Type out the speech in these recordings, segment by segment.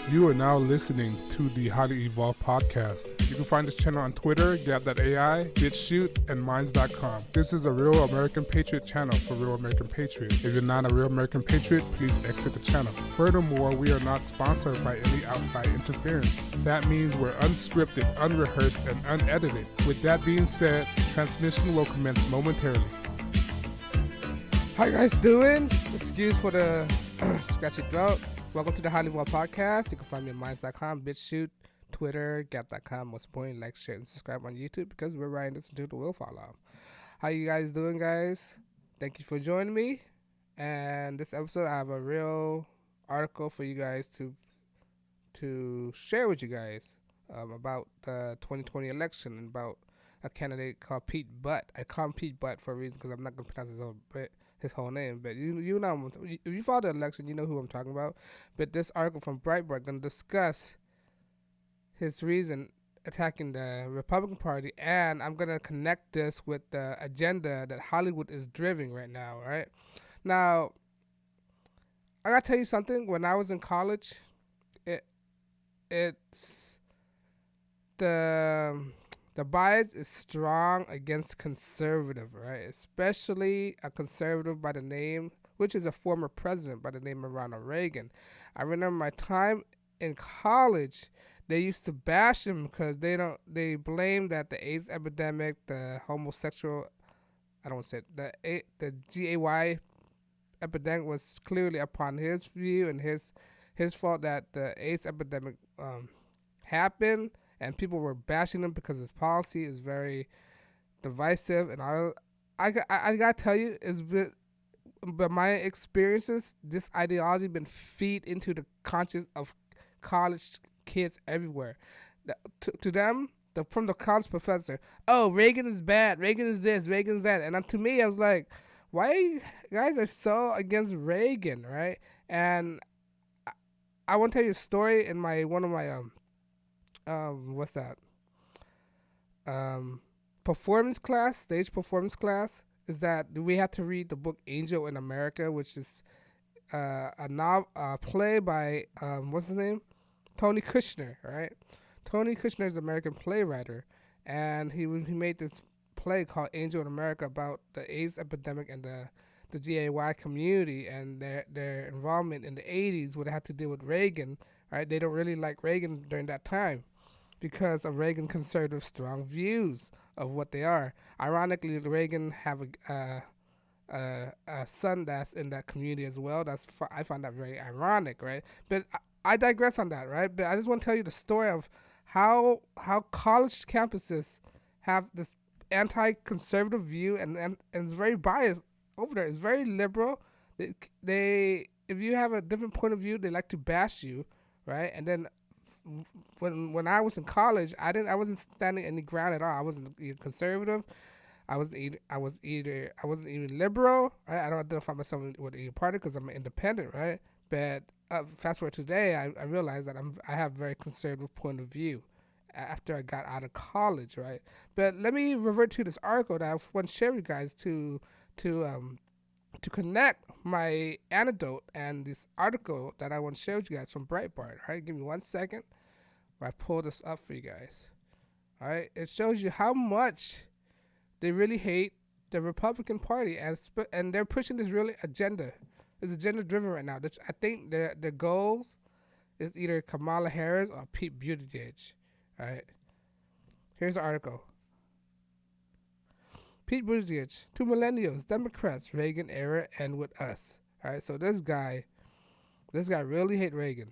You are now listening to the Highly Evolved Podcast. You can find this channel on Twitter, Gab.ai, BitChute, and Minds.com. This is a Real American Patriot channel for Real American Patriots. If you're not a Real American Patriot, please exit the channel. Furthermore, we are not sponsored by any outside interference. That means we're unscripted, unrehearsed, and unedited. With that being said, transmission will commence momentarily. How you guys doing? Excuse for the scratchy throat. Welcome to the HighlyEvolvedPodcast. You can find me at Minds.com, BitChute, Twitter, Gab.com. Most importantly, like, share, and subscribe on YouTube because we're writing this until the wheel fall off. How you guys doing, guys? Thank you for joining me. And this episode, I have a real article for you guys to share with you guys about the 2020 election and about a candidate called Pete Butt. I call him Pete Butt for a reason because I'm not going to pronounce his whole name, but you know, if you follow the election, you know who I'm talking about. But this article from Breitbart going to discuss his reason attacking the Republican Party, and I'm going to connect this with the agenda that Hollywood is driving right now, right? Now, I got to tell you something. When I was in college, it's the bias is strong against conservative, right? Especially a conservative by the name, which is a former president by the name of Ronald Reagan. I remember my time in college, they used to bash him because they blame that the AIDS epidemic, the homosexual, I don't want to say it, the GAY epidemic was clearly upon his view and his fault that the AIDS epidemic happened. And people were bashing him because his policy is very divisive. And I got to tell you, but my experiences, this ideology been feed into the conscience of college kids everywhere. To them, from the college professor, oh, Reagan is bad, Reagan is this, Reagan is that. And to me, I was like, why you guys are so against Reagan, right? And I want to tell you a story in one of my performance class, stage performance class, is that we had to read the book Angel in America, which is a play by, what's his name? Tony Kushner, right? Tony Kushner is an American playwright, and he made this play called Angel in America about the AIDS epidemic and the GAY community and their involvement in the 80s when they had to deal with Reagan, right? They don't really like Reagan during that time, because of Reagan conservative strong views of what they are. Ironically, Reagan have a son that's in that community as well. I find that very ironic, right? But I digress on that, right? But I just want to tell you the story of how college campuses have this anti-conservative view and it's very biased over there. It's very liberal. They if you have a different point of view, they like to bash you, right? And then when I was in college, I wasn't standing any ground at all. I wasn't either conservative. I wasn't even liberal. Right? I don't identify myself with either party because I'm an independent, right? But fast forward today, I realized that I have a very conservative point of view after I got out of college, right? But let me revert to this article that I want to share with you guys to connect my anecdote and this article that I want to share with you guys from Breitbart. All right, give me 1 second where I pull this up for you guys. All right, it shows you how much they really hate the Republican Party and they're pushing this really agenda. It's agenda driven right now. I think their goals is either Kamala Harris or Pete Buttigieg. All right, here's the article. Pete Buttigieg, to millennials, Democrats, Reagan Era Ends with us. All right, so this guy really hate Reagan.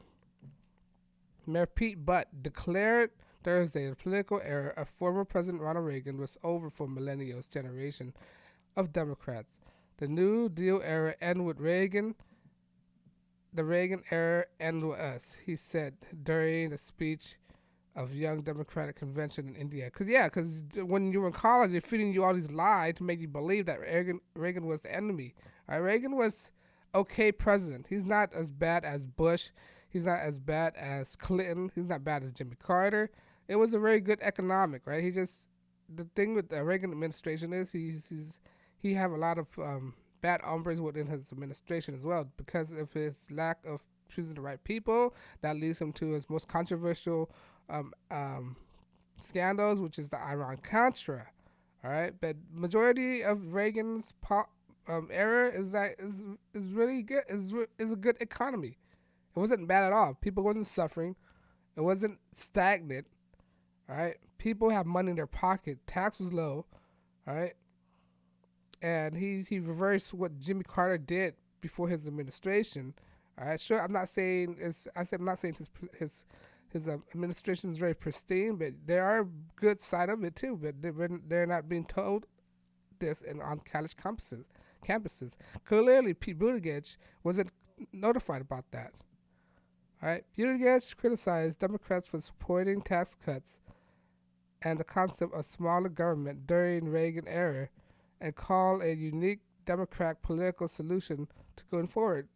Mayor Pete Butt declared Thursday the political era of former President Ronald Reagan was over for millennials generation of Democrats. The New Deal era ends with Reagan. The Reagan era ends with us, he said during the speech of Young Democratic Convention in India. Because when you were in college, they're feeding you all these lies to make you believe that Reagan was the enemy. Right? Reagan was okay president. He's not as bad as Bush. He's not as bad as Clinton. He's not bad as Jimmy Carter. It was a very good economic, right? The thing with the Reagan administration is he have a lot of bad hombres within his administration as well because of his lack of choosing the right people. That leads him to his most controversial scandals, which is the Iran-Contra. All right, but majority of Reagan's era is really good. Is a good economy. It wasn't bad at all. People wasn't suffering. It wasn't stagnant. All right, people have money in their pocket. Tax was low. All right, and he reversed what Jimmy Carter did before his administration. All right, sure. I'm not saying his administration is very pristine, but there are good side of it too. But they're not being told this on college campuses. Clearly, Pete Buttigieg wasn't notified about that. All right, Buttigieg criticized Democrats for supporting tax cuts and the concept of smaller government during Reagan era, and called a unique Democrat political solution to going forward.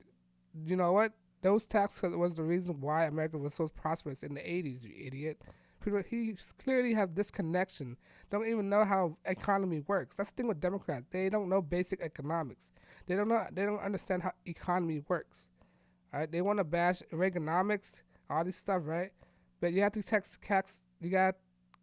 You know what? Those tax cuts was the reason why America was so prosperous in the 80s, you idiot. He clearly has disconnection. Don't even know how economy works. That's the thing with Democrats. They don't know basic economics. They don't understand how economy works. All right? They want to bash Reaganomics, all this stuff, right? But you have to you got to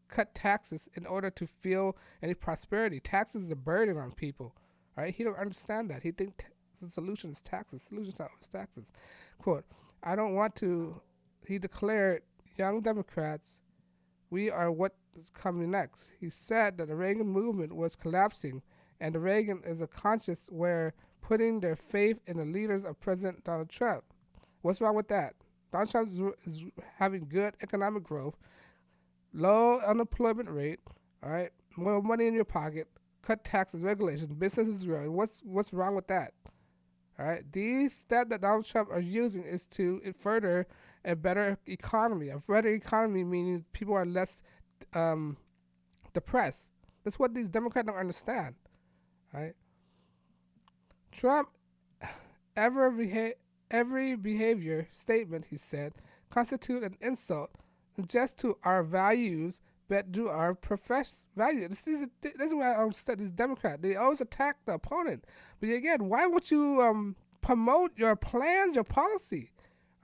cut taxes in order to feel any prosperity. Taxes is a burden on people. All right? He don't understand that. He thinks the solution is taxes. Solution's not always taxes. Quote, I don't want to, he declared, young Democrats, we are what is coming next. He said that the Reagan movement was collapsing, and the Reagan is a conscience where putting their faith in the leaders of President Donald Trump. What's wrong with that? Donald Trump is having good economic growth, low unemployment rate, all right, more money in your pocket, cut taxes, regulations, businesses growing. What's wrong with that? All right, these steps that Donald Trump are using is to further a better economy. A better economy meaning people are less depressed. That's what these Democrats don't understand. All right, Trump every behavior statement, he said, constitute an insult just to our values, but to our professed values. This is why I understand these Democrats. They always attack the opponent. But again, why won't you promote your plans, your policy?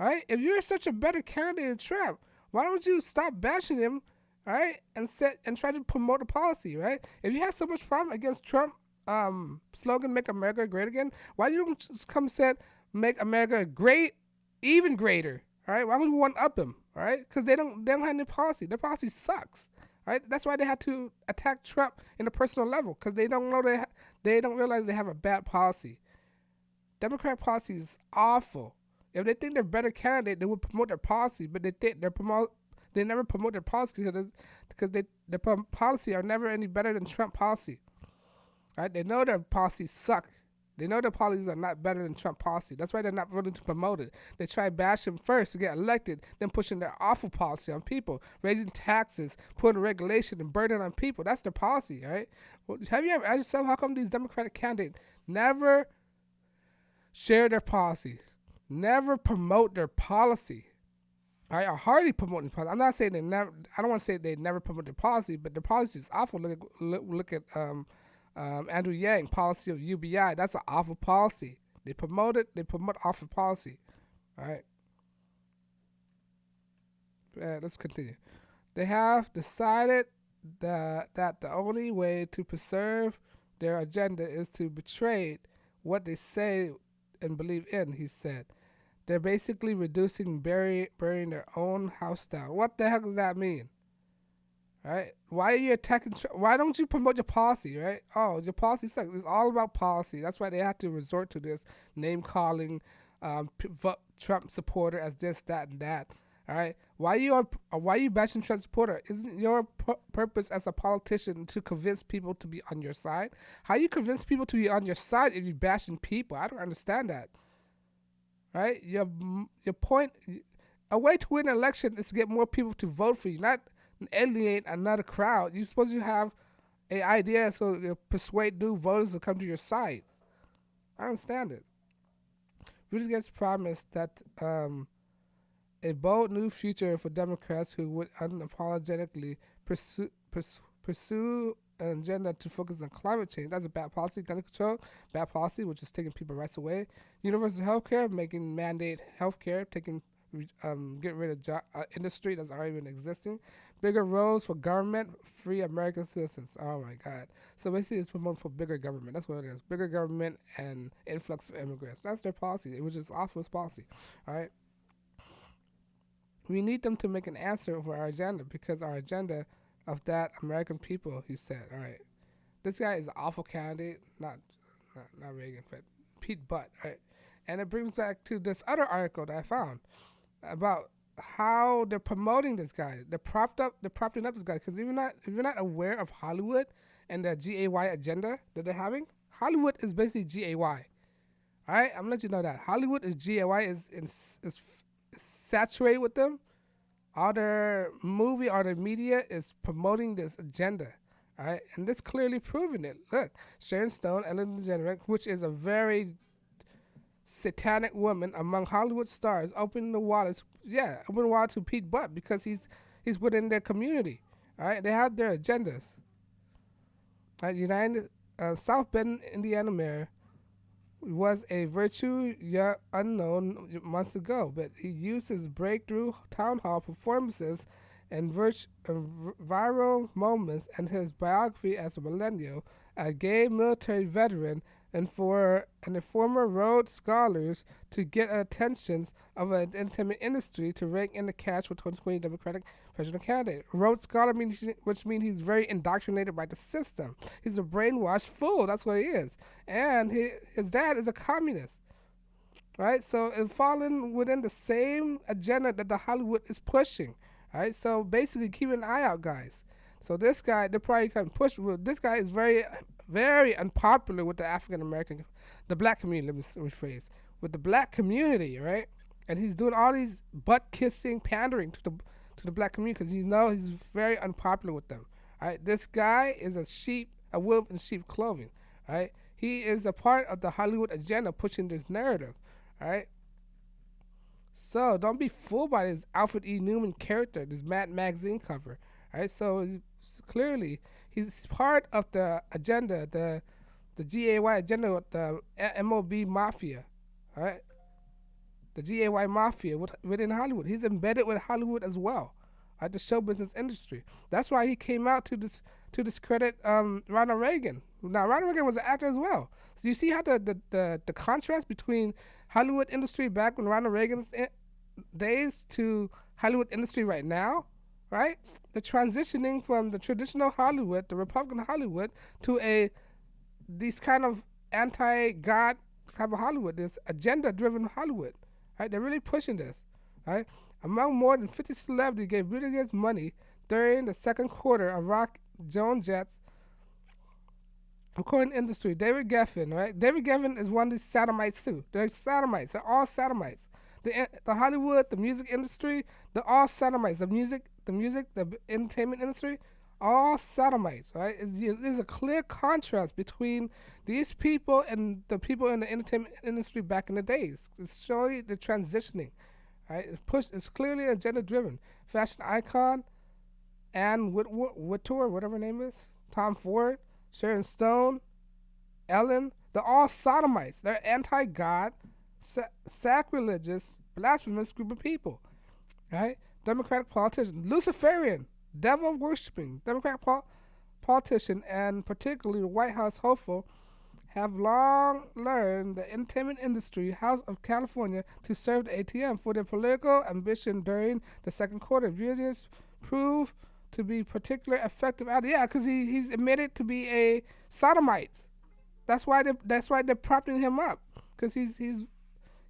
All right? If you're such a better candidate than Trump, why don't you stop bashing him, all right, and try to promote a policy, right? If you have so much problem against Trump slogan, "Make America Great Again," why don't you just come and say, "Make America great, even greater"? All right? Why don't you one up him? All right? Because they don't have any policy. Their policy sucks. Right? That's why they had to attack Trump in a personal level, because they don't know they don't realize they have a bad policy. Democrat policy is awful. If they think they're a better candidate, they would promote their policy, but they never promote their policy because their policy are never any better than Trump policy. Right? They know their policies suck. They know their policies are not better than Trump policy. That's why they're not willing to promote it. They try to bash him first to get elected, then pushing their awful policy on people, raising taxes, putting regulation and burden on people. That's their policy, right? Well, have you ever asked yourself how come these Democratic candidates never share their policies, never promote their policy? All right, are hardly promoting policy. I'm not saying they never. I don't want to say they never promote their policy, but their policy is awful. Look at Andrew Yang, policy of UBI. That's an awful policy. They promote awful policy. All right. Let's continue. They have decided that the only way to preserve their agenda is to betray what they say and believe in, he said. They're basically reducing burying their own house down. What the heck does that mean? Right? Why are you attacking? Why don't you promote your policy? Right? Oh, your policy sucks. It's all about policy. That's why they have to resort to this name calling, Trump supporter as this, that, and that. All right? Why you bashing Trump supporter? Isn't your purpose as a politician to convince people to be on your side? How you convince people to be on your side if you bashing people? I don't understand that. Right? Your point. A way to win an election is to get more people to vote for you, not alienate another crowd. You're supposed to have an idea so you persuade new voters to come to your side. I understand it. Really gets promised that a bold new future for Democrats who would unapologetically pursue an agenda to focus on climate change. That's a bad policy. Gun control, bad policy, which is taking people's rights away. Universal health care, making mandate health care, getting rid of industry that's already been existing. Bigger roles for government, free American citizens. Oh my God. So basically it's promoting for bigger government. That's what it is. Bigger government and influx of immigrants. That's their policy, which is awful policy. All right. We need them to make an answer for our agenda, because our agenda of that American people, he said. All right. This guy is an awful candidate. Not Reagan, but Pete Butt. Right. And it brings back to this other article that I found about how they're promoting this guy. They're propping up this guy, because if you're not aware of Hollywood and the GAY agenda that they're having, Hollywood is basically GAY. All right, I'm gonna let you know that Hollywood is GAY is saturated with them. All their movie, all their media is promoting this agenda. All right, and this clearly proving it. Look, Sharon Stone, Ellen DeGeneres, which is a very satanic woman among Hollywood stars, opening the wallet to Pete Butt, because he's within their community. All right, they have their agendas. United South Bend, Indiana mayor was a virtue yet unknown months ago, but he used his breakthrough town hall performances and viral moments and his biography as a millennial, a gay military veteran, and a former Rhodes Scholars to get attentions of an entertainment industry to rank in the cash for 2020 Democratic presidential candidate. Rhodes Scholar which means he's very indoctrinated by the system. He's a brainwashed fool. That's what he is. And his dad is a communist. Right? So it's falling within the same agenda that the Hollywood is pushing. Right? So basically, keep an eye out, guys. So this guy, they're probably kind of push. This guy is very, very unpopular with the African American, the black community. Let me rephrase, with the black community, right? And he's doing all these butt kissing, pandering to the black community, because he's very unpopular with them. Right? This guy is a wolf in sheep clothing. Right? He is a part of the Hollywood agenda pushing this narrative. Right? So don't be fooled by this Alfred E. Newman character, this Mad magazine cover. Right? So clearly he's part of the agenda, the GAY agenda with the MOB mafia. Right? The GAY mafia within Hollywood. He's embedded with Hollywood as well. Right? The show business industry. That's why he came out to discredit Ronald Reagan. Now Ronald Reagan was an actor as well. So you see how the contrast between Hollywood industry back when Ronald Reagan's days to Hollywood industry right now, right? The transitioning from the traditional Hollywood, the Republican Hollywood, to these kind of anti-God type of Hollywood, this agenda-driven Hollywood, right? They're really pushing this, right? Among more than 50 celebrities gave Buttigieg money during the second quarter of Rock Jones Jets, according to industry. David Geffen, right? David Geffen is one of these sodomites too. They're sodomites. They're all sodomites. The Hollywood, the music industry, they're all sodomites. The entertainment industry, all sodomites, right? There's a clear contrast between these people and the people in the entertainment industry back in the days. It's showing the transitioning, right? It's clearly agenda-driven. Fashion icon, Anne Wintour, whatever her name is, Tom Ford, Sharon Stone, Ellen, they're all sodomites. They're anti-God, sacrilegious, blasphemous group of people, right? Democratic politician, Luciferian, devil-worshipping Democratic politician, and particularly the White House hopeful, have long learned the entertainment industry, House of California, to serve the ATM for their political ambition during the second quarter. Buttigieg proved to be particularly effective at it. Yeah, because he's admitted to be a sodomite. That's why they're propping him up, because he's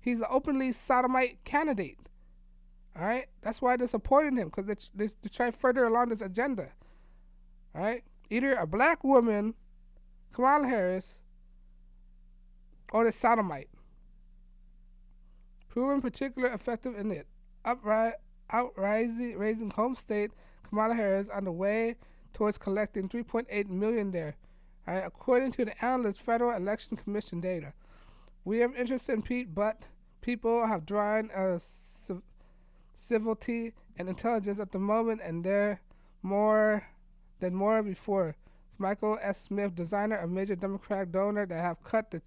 an openly sodomite candidate. All right, that's why they're supporting him, because they try further along this agenda. All right, either a black woman, Kamala Harris, or the sodomite. Proven particularly effective in it. Raising home state Kamala Harris on the way towards collecting $3.8 million there. All right, according to the analyst Federal Election Commission data. We have interest in Pete, but people have drawn civility and intelligence at the moment, and they're more before. Michael S. Smith, designer, a major Democratic donor that have cut the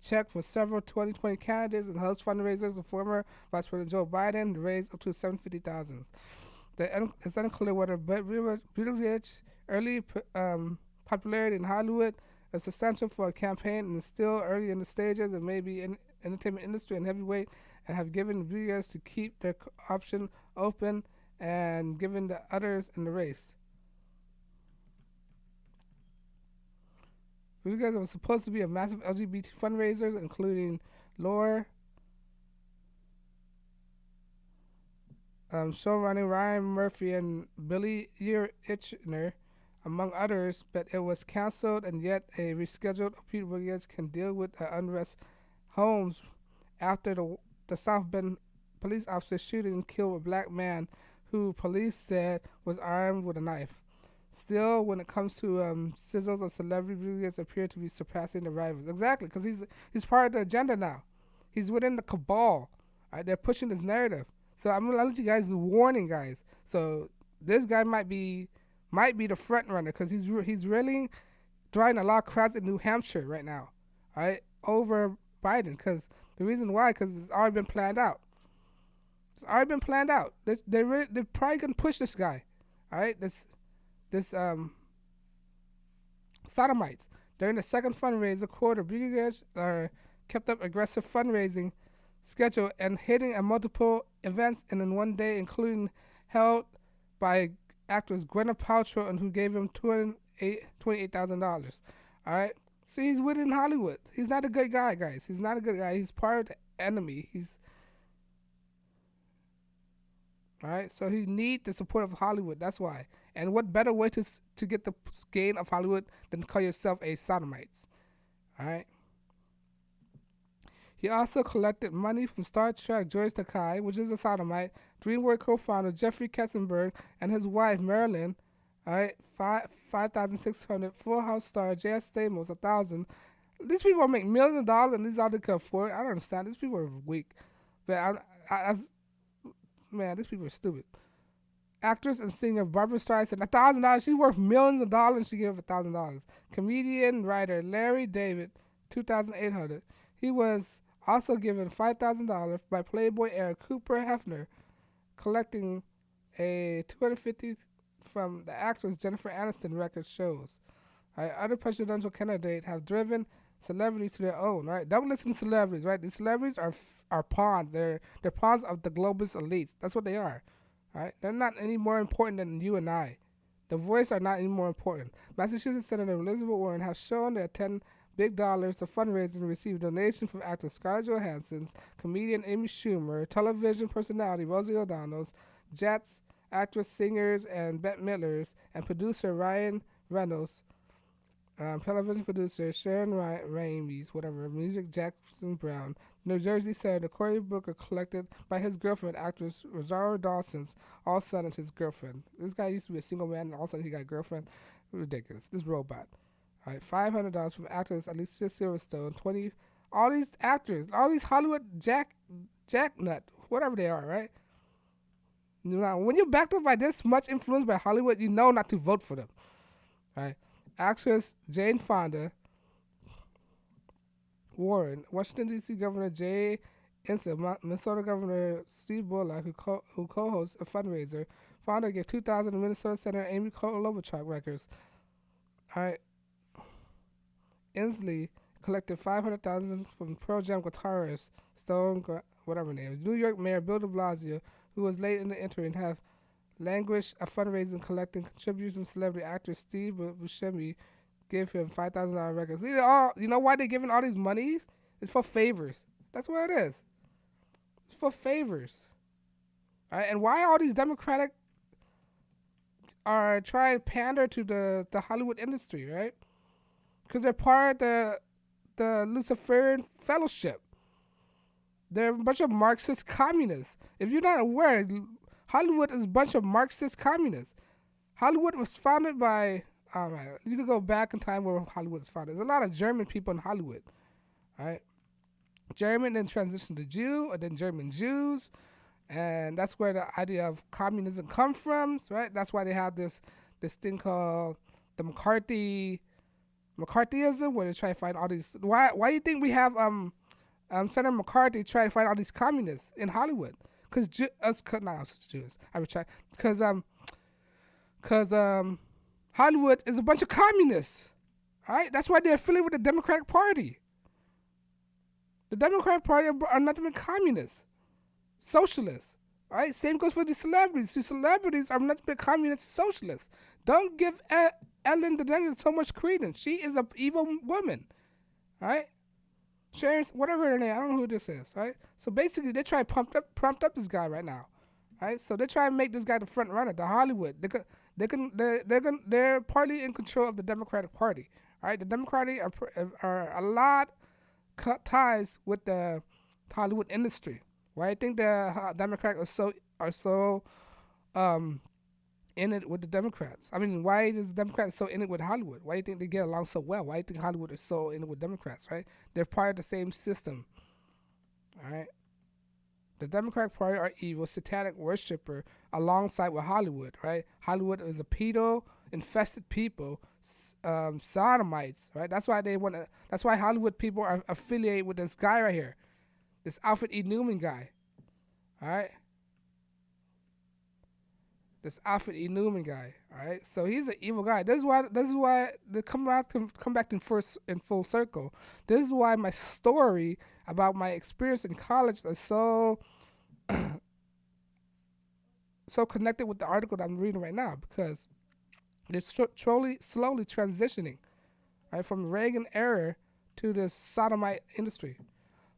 check for several 2020 candidates and host fundraisers of former Vice President Joe Biden to raise up to $750,000. It's unclear whether Buttigieg's early popularity in Hollywood is essential for a campaign and is still early in the stages and maybe in entertainment industry and heavyweight, and have given Buttigieg to keep their option open and given the others in the race. Buttigieg was supposed to be a massive LGBT fundraiser, including Lore, showrunning Ryan Murphy and Billy Eichner, among others, but it was canceled, and yet a rescheduled Pete Buttigieg can deal with unrest homes after the South Bend police officer shooting and killed a black man who police said was armed with a knife. Still, when it comes to sizzles of celebrity, Buttigieg appear to be surpassing the rivals. Exactly, because he's part of the agenda now. He's within the cabal. Right? They're pushing this narrative. So I'm gonna let you guys warning, guys. So this guy might be the front runner because he's really drawing a lot of crowds in New Hampshire right now, right, over Biden. Because the reason why, because it's already been planned out. It's already been planned out. They're probably gonna push this guy, all right. This sodomites during the second fundraiser quarter. Buttigieg kept up aggressive fundraising schedule and hitting at multiple events in one day, including held by actress Gwyneth Paltrow, and who gave him $28,000. All right, see, he's within Hollywood. He's not a good guy, guys. He's not a good guy. He's part of the enemy. All right, so he needs the support of Hollywood. That's why. And what better way to get the gain of Hollywood than call yourself a sodomite? All right. He also collected money from Star Trek George Takei, which is a sodomite, DreamWorks co-founder Jeffrey Katzenberg, and his wife Marilyn. All right, $5,600. Full House star J.S. Stamos, $1,000. These people make millions of dollars, and these others can afford it. I don't understand. These people are weak, but man, these people are stupid. Actress and singer Barbra Streisand, $1,000. She's worth millions of dollars, and she gave $1,000. Comedian writer Larry David, $2,800. He was also given $5,000 by Playboy heir Cooper Hefner, collecting a $250 from the actress Jennifer Aniston record shows. Right, other presidential candidates have driven celebrities to their own. Right, don't listen to celebrities. Right, these celebrities are pawns. They're pawns of the globalist elites. That's what they are. Right, they're not any more important than you and I. The voice are not any more important. Massachusetts Senator Elizabeth Warren has shown that $10 big dollars to fundraise and receive donations from actor Scarlett Johansson, comedian Amy Schumer, television personality Rosie O'Donnell, Jets, actress, singers, and Bette Midlers, and producer Ryan Reynolds, television producer Sharon Ramis, music Jackson Brown, New Jersey Senator Cory Booker, collected by his girlfriend, actress Rosario Dawson's all son and his girlfriend. This guy used to be a single man, and all of a sudden he got a girlfriend. Ridiculous. This robot. All right, $500 from actors Alicia Silverstone, all these actors, all these Hollywood jacknut, whatever they are, right? Now, when you're backed up by this much influence by Hollywood, you know not to vote for them. All right, actress Jane Fonda, Warren, Washington D.C. Governor Jay Inslee, Minnesota Governor Steve Bullock, who co-hosts a fundraiser. Fonda gave $2,000 to Minnesota Senator Amy Klobuchar records. All right. Inslee collected $500,000 from Pearl Jam guitarist Stone, whatever name. New York Mayor Bill de Blasio, who was late in the entry and have languished at fundraising, collecting contributions from celebrity actor Steve Buscemi, gave him $5,000 records. You know why they're giving all these monies? It's for favors. That's what it is. It's for favors. All right, and why all these Democratic are trying to pander to the Hollywood industry, right? Because they're part of the Luciferian Fellowship. They're a bunch of Marxist communists. If you're not aware, Hollywood is a bunch of Marxist communists. Hollywood was founded by, you could go back in time where Hollywood was founded. There's a lot of German people in Hollywood, right? German, then transitioned to Jew, or then German Jews. And that's where the idea of communism comes from, right? That's why they have this thing called the McCarthyism, where they try to find all these. Why do you think we have Senator McCarthy try to find all these communists in Hollywood? Because Jews. I would try because Hollywood is a bunch of communists. All right, that's why they're affiliated with the Democratic Party. The Democratic Party are nothing but communists, socialists. All right, same goes for the celebrities. The celebrities are nothing but communist socialists. Don't give Ellen DeGeneres so much credence. She is an evil woman. All right, Sharon, whatever her name, I don't know who this is. All right, so basically they try to prompt up this guy right now. All right, so they try to make this guy the front runner, the Hollywood. They're partly in control of the Democratic Party. All right, the Democratic are a lot ties with the Hollywood industry. Why I think the Democrats are so in it with the Democrats? I mean, why is the Democrats so in it with Hollywood? Why do you think they get along so well? Why do you think Hollywood is so in it with Democrats? Right? They're part of the same system. All right. The Democratic Party are evil, satanic worshiper alongside with Hollywood. Right? Hollywood is a pedo-infested people, sodomites. Right? That's why they want to. That's why Hollywood people are affiliated with this guy right here. This Alfred E. Newman guy, all right. This Alfred E. Newman guy, all right. So he's an evil guy. This is why they come back in full circle. This is why my story about my experience in college is so connected with the article that I'm reading right now, because they're slowly transitioning, right, from the Reagan era to the sodomite industry.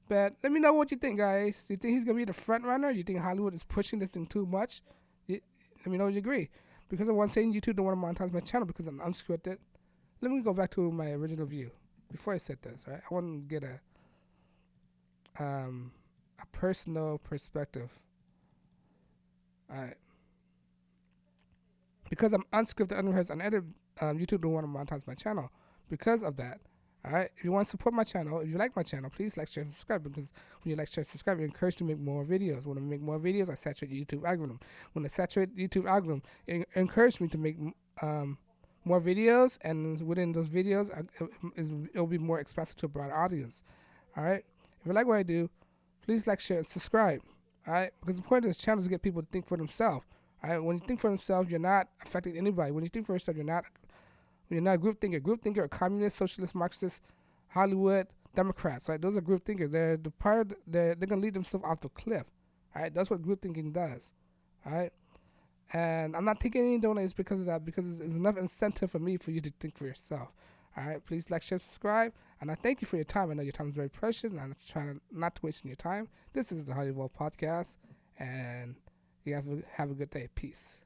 But let me know what you think, guys. Do you think he's going to be the front runner? Do you think Hollywood is pushing this thing too much? Let me know if you agree. Because of one saying, YouTube don't want to monetize my channel because I'm unscripted. Let me go back to my original view before I said this. Right? I want to get a personal perspective. All right. Because I'm unscripted, unrehearsed, unedited, YouTube don't want to monetize my channel. Because of that. All right. If you want to support my channel, if you like my channel, please like, share, and subscribe. Because when you like, share, subscribe, it encourages me to make more videos. When I make more videos, I saturate the YouTube algorithm. When I saturate the YouTube algorithm, it encourages me to make more videos, and within those videos, it'll be more expansive to a broader audience. All right. If you like what I do, please like, share, and subscribe. All right. Because the point of this channel is to get people to think for themselves. All right. When you think for themselves, you're not affecting anybody. When you think for yourself, you're not a group thinker. Group thinker are communist, socialist, Marxist, Hollywood, Democrats. Right? Those are group thinkers. They're gonna lead themselves off the cliff. All right, that's what group thinking does. All right, and I'm not taking any donations because of that. Because it's enough incentive for you to think for yourself. All right, please like, share, subscribe, and I thank you for your time. I know your time is very precious, and I'm trying not to waste your time. This is the HighlyEvolvedPodcast, and you have a good day. Peace.